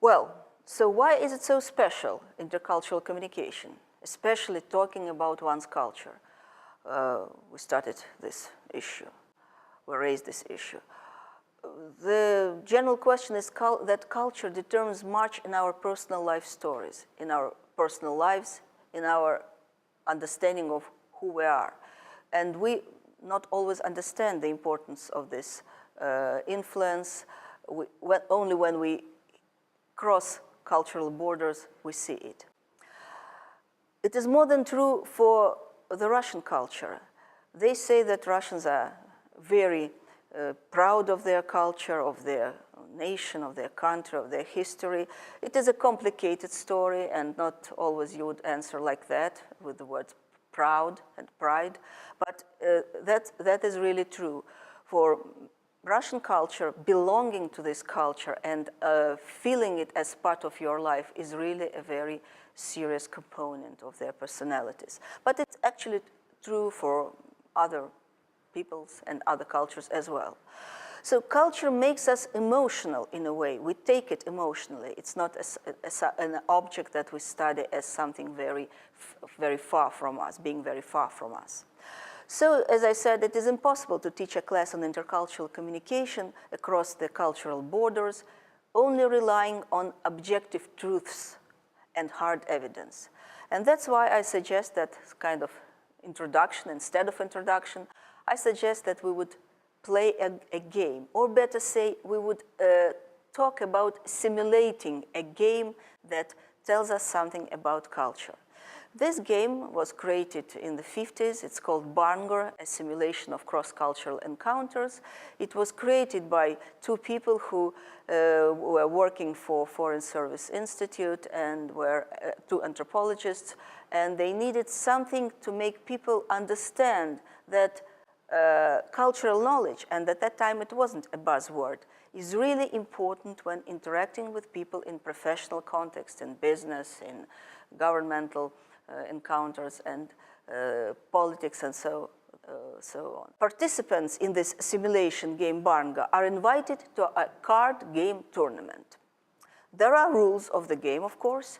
Well, so why is it so special, intercultural communication, especially talking about one's culture? We started this issue, we raised this issue. The general question is that culture determines much in our personal life stories, in our personal lives, in our understanding of who we are. And we not always understand the importance of this influence. Only when we cross cultural borders, we see it. It is more than true for the Russian culture. They say that Russians are very proud of their culture, of their nation, of their country, of their history. It is a complicated story, and not always you would answer like that with the words proud and pride, but that is really true. For Russian culture, belonging to this culture and feeling it as part of your life is really a very serious component of their personalities. But it's actually true for other peoples and other cultures as well. So culture makes us emotional in a way. We take it emotionally. It's not an object that we study as something very, very far from us, being very far from us. So, as I said, it is impossible to teach a class on intercultural communication across the cultural borders, only relying on objective truths and hard evidence. And that's why I suggest that kind of introduction, instead of introduction, I suggest that we would play a game, or better say, we would talk about simulating a game that tells us something about culture. This game was created in the 50s. It's called Barnger, a simulation of cross-cultural encounters. It was created by two people who were working for Foreign Service Institute and were two anthropologists, and they needed something to make people understand that cultural knowledge, and at that time it wasn't a buzzword, is really important when interacting with people in professional context, in business, in governmental encounters, and politics, and so on. Participants in this simulation game Barnger are invited to a card game tournament. There are rules of the game, of course,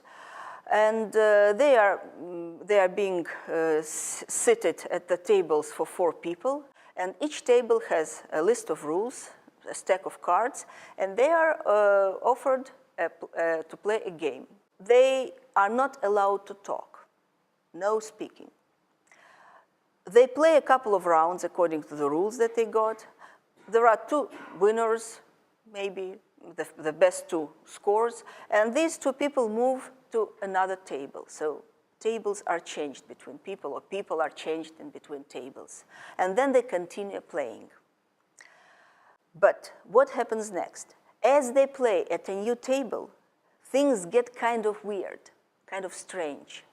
and they are being seated at the tables for 4 people, and each table has a list of rules, a stack of cards, and they are offered to play a game. They are not allowed to talk. No speaking. They play a couple of rounds according to the rules that they got. There are 2 winners, maybe the best 2 scores, and these 2 people move to another table. So tables are changed between people, or people are changed in between tables. And then they continue playing. But what happens next? As they play at a new table, things get kind of weird, kind of strange.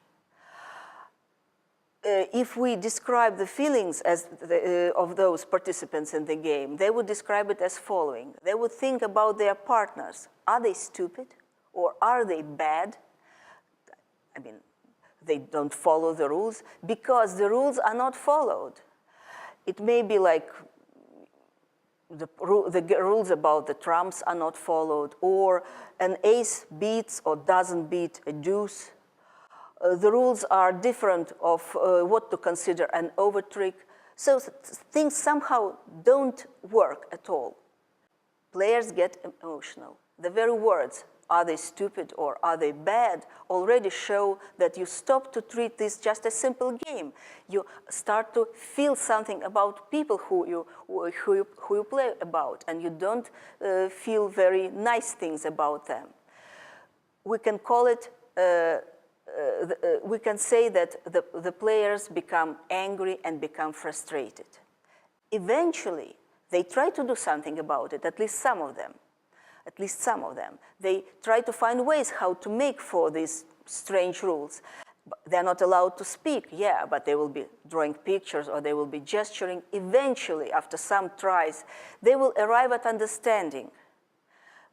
If we describe the feelings of those participants in the game, they would describe it as following. They would think about their partners. Are they stupid, or are they bad? I mean, they don't follow the rules because the rules are not followed. It may be like the rules about the trumps are not followed, or an ace beats or doesn't beat a deuce. The rules are different of what to consider an overtrick. So things somehow don't work at all. Players get emotional. The very words, are they stupid or are they bad, already show that you stop to treat this just a simple game. You start to feel something about people who you play about, and you don't feel very nice things about them. We can call it we can say that the players become angry and become frustrated. Eventually, they try to do something about it, at least some of them. At least some of them. They try to find ways how to make for these strange rules. They're not allowed to speak, yeah, but they will be drawing pictures or they will be gesturing. Eventually, after some tries, they will arrive at understanding.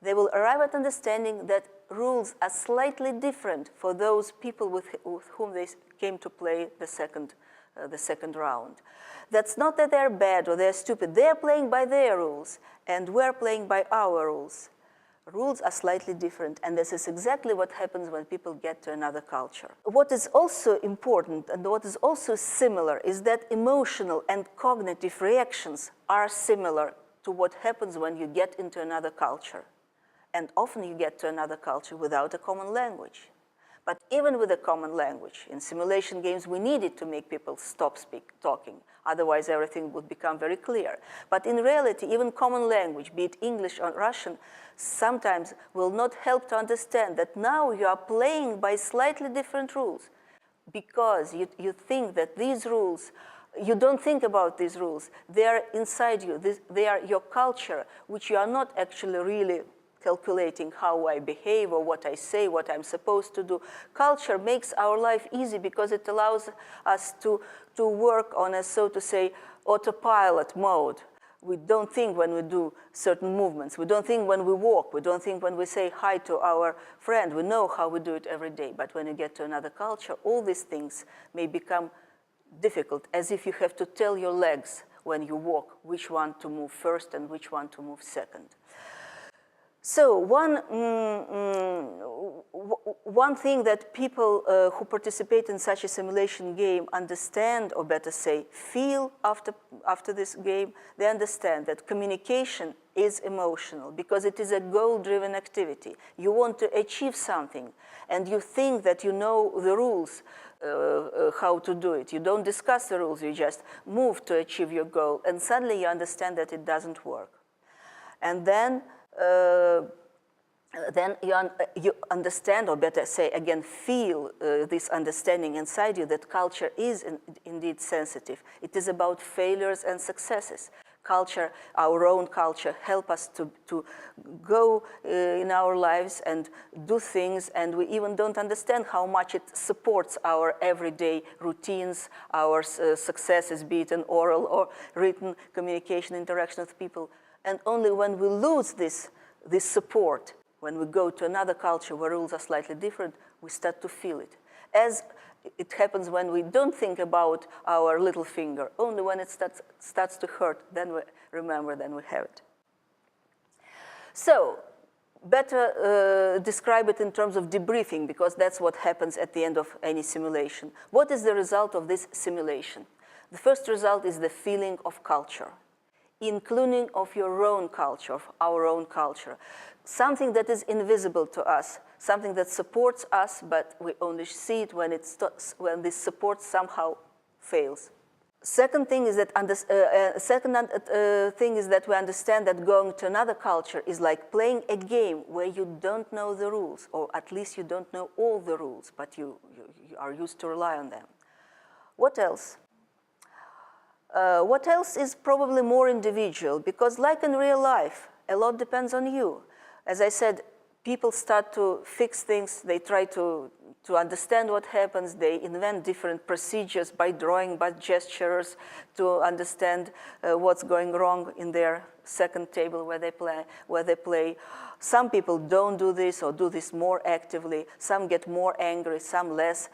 They will arrive at understanding that rules are slightly different for those people with whom they came to play the second round. That's not that they're bad or they're stupid. They're playing by their rules, and we're playing by our rules. Rules are slightly different, and this is exactly what happens when people get to another culture. What is also important and what is also similar is that emotional and cognitive reactions are similar to what happens when you get into another culture. And often you get to another culture without a common language. But even with a common language, in simulation games, we needed to make people stop talking. Otherwise, everything would become very clear. But in reality, even common language, be it English or Russian, sometimes will not help to understand that now you are playing by slightly different rules. Because you think that these rules, you don't think about these rules. They are inside you. They are your culture, which you are not actually really calculating how I behave or what I say, what I'm supposed to do. Culture makes our life easy because it allows us to work on a, so to say, autopilot mode. We don't think when we do certain movements. We don't think when we walk. We don't think when we say hi to our friend. We know how we do it every day. But when you get to another culture, all these things may become difficult, as if you have to tell your legs when you walk which one to move first and which one to move second. So one thing that people who participate in such a simulation game understand, or better say, feel after this game, they understand that communication is emotional because it is a goal-driven activity. You want to achieve something, and you think that you know the rules, how to do it. You don't discuss the rules, you just move to achieve your goal, and suddenly you understand that it doesn't work. And then you understand, or better say again, feel this understanding inside you that culture is indeed sensitive. It is about failures and successes. Culture, our own culture, help us to go in our lives and do things, and we even don't understand how much it supports our everyday routines, our successes, be it in oral or written communication, interaction with people. And only when we lose this support, when we go to another culture where rules are slightly different, we start to feel it. As it happens when we don't think about our little finger. Only when it starts to hurt, then we remember, then we have it. So, better describe it in terms of debriefing, because that's what happens at the end of any simulation. What is the result of this simulation? The first result is the feeling of culture, including of your own culture, of our own culture. Something that is invisible to us, something that supports us, but we only see it when this support somehow fails. Second thing is that we understand that going to another culture is like playing a game where you don't know the rules, or at least you don't know all the rules, but you are used to rely on them. What else? What else is probably more individual, because like in real life, a lot depends on you. As I said, people start to fix things, they try to understand what happens, they invent different procedures by drawing, by gestures, to understand what's going wrong in their second table where they play. Some people don't do this or do this more actively. Some get more angry, some less.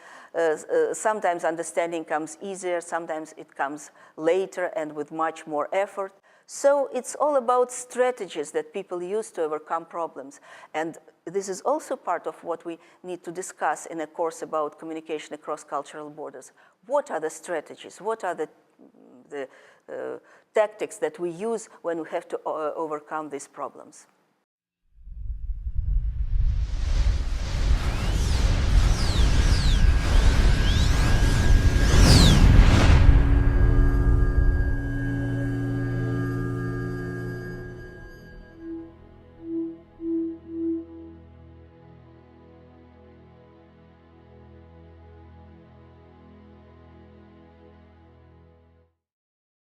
Sometimes understanding comes easier, sometimes it comes later and with much more effort. So it's all about strategies that people use to overcome problems. And this is also part of what we need to discuss in a course about communication across cultural borders. What are the strategies? What are the tactics that we use when we have to overcome these problems?